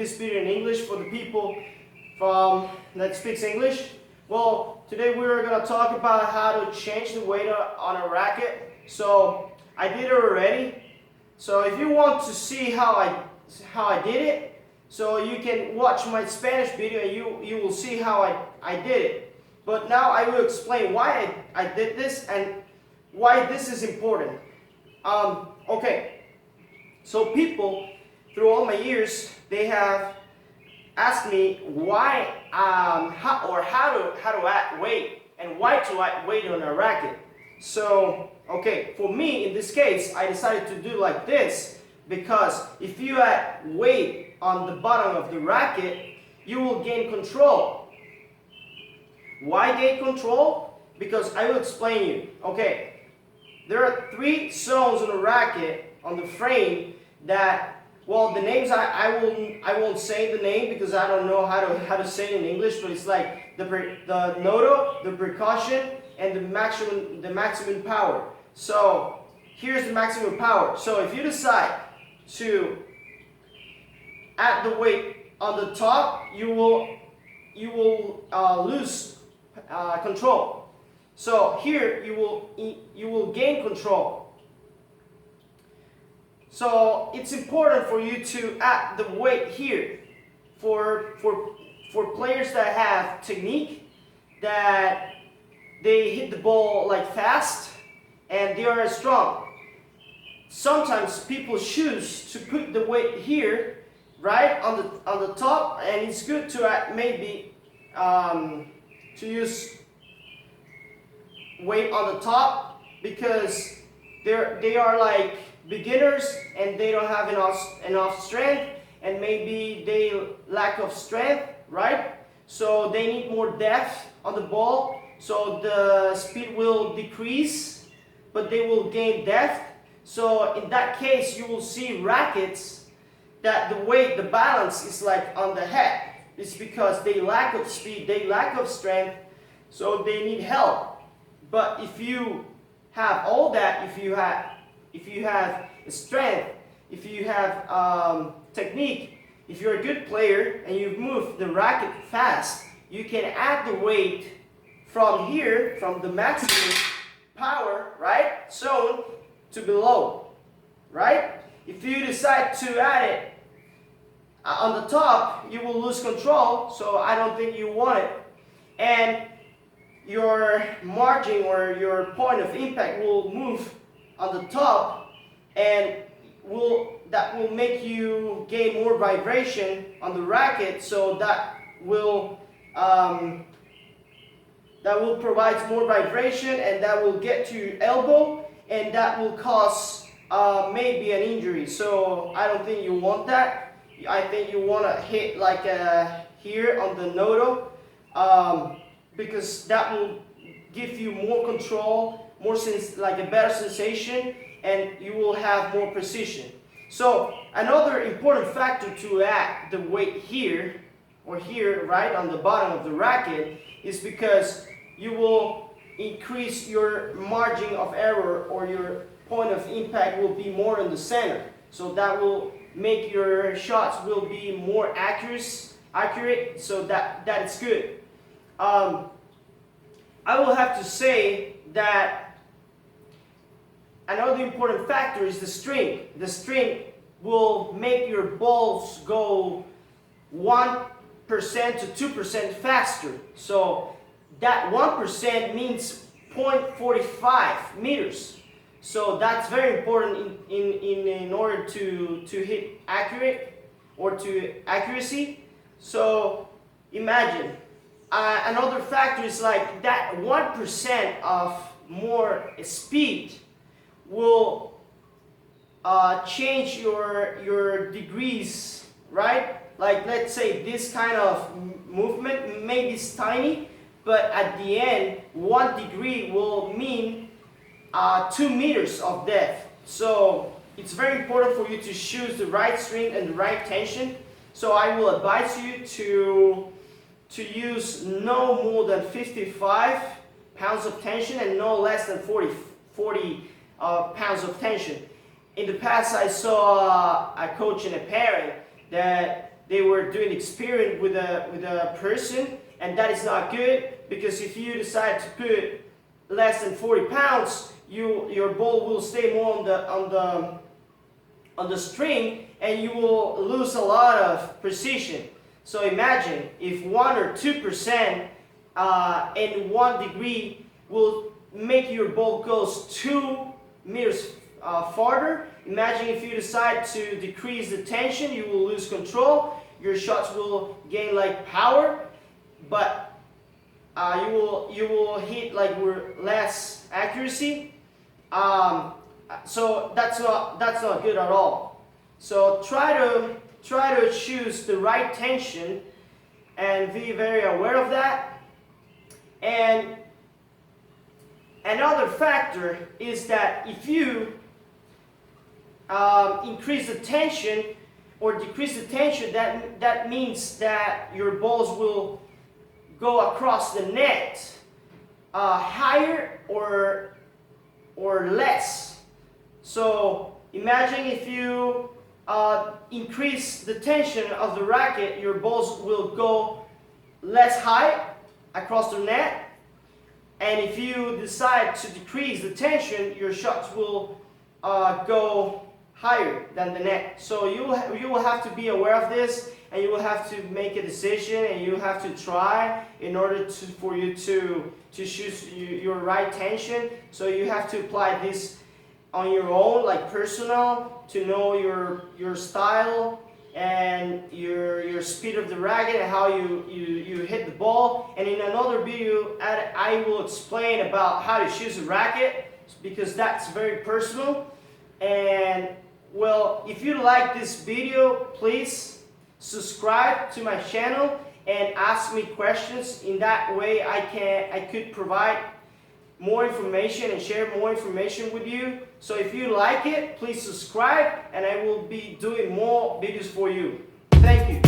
this video in English for the people that speaks English. Well, today we're going to talk about how to change the weight on a racket. So I did it already. So if you want to see how I did it, so you can watch my Spanish video and you will see how I did it. But now I will explain why I did this and why this is important. Okay, so people through all my years, they have asked me why how to add weight and why to add weight on a racket. So okay, for me in this case, I decided to do like this because if you add weight on the bottom of the racket, you will gain control. Why gain control? Because I will explain you. Okay, there are 3 zones on the racket on the frame that, well, the names I won't say the name because I don't know how to say it in English, but it's like the nodo, the percussion, and the maximum power. So here's the maximum power. So if you decide to add the weight on the top, you will lose control. So here you will gain control. So it's important for you to add the weight here for players that have technique, that they hit the ball like fast and they are strong. Sometimes people choose to put the weight here, right on the top, and it's good to add maybe to use weight on the top because they are like beginners and they don't have enough strength, and maybe they lack of strength, right? So they need more depth on the ball, so the speed will decrease but they will gain depth. So in that case you will see rackets that the weight, the balance is like on the head. It's because they lack of speed, they lack of strength, so they need help. But if you have all that, if you have strength, if you have technique, if you're a good player and you move the racket fast, you can add the weight from here, from the maximum power, right, zone to below, right? If you decide to add it on the top, you will lose control, so I don't think you want it. And your margin or your point of impact will move on the top, and that will make you gain more vibration on the racket, so that will provide more vibration, and that will get to your elbow, and that will cause maybe an injury. So I don't think you want that. I think you want to hit like here on the nodo, because that will give you more control, like a better sensation, and you will have more precision. So another important factor to add the weight here or here, right on the bottom of the racket, is because you will increase your margin of error, or your point of impact will be more in the center. So that will make your shots will be more accurate, so that is good. I will have to say that another important factor is the string. The string will make your balls go 1% to 2% faster. So that 1% means 0.45 meters. So that's very important in order to hit accurate or to accuracy. So imagine another factor is like that 1% of more speed will change your degrees, right? Like let's say this kind of movement maybe is tiny, but at the end 1 degree will mean 2 meters of depth. So it's very important for you to choose the right string and the right tension. So I will advise you to use no more than 55 pounds of tension and no less than 40 pounds of tension. In the past, I saw a coach and a parent that they were doing experiment with a person, and that is not good, because if you decide to put less than 40 pounds, your ball will stay more on the string, and you will lose a lot of precision. So imagine if 1 or 2% in 1 degree will make your ball goes 2 meters farther. Imagine if you decide to decrease the tension, you will lose control. Your shots will gain like power, but you will hit like with less accuracy. So that's not good at all. So try to choose the right tension and be very aware of that. And another factor is that if you increase the tension or decrease the tension, that means that your balls will go across the net higher or less. So imagine if you increase the tension of the racket, your balls will go less high across the net. And if you decide to decrease the tension, your shots will go higher than the net. So you will have to be aware of this, and you will have to make a decision, and you have to try in order for you to choose your right tension. So you have to apply this on your own, like personal, to know your style and your speed of the racket and how you hit the ball. And in another video I will explain about how to choose a racket, because that's very personal. And well, if you like this video, please subscribe to my channel and ask me questions. In that way I could provide more information and share more information with you. So if you like it, please subscribe, and I will be doing more videos for you. Thank you.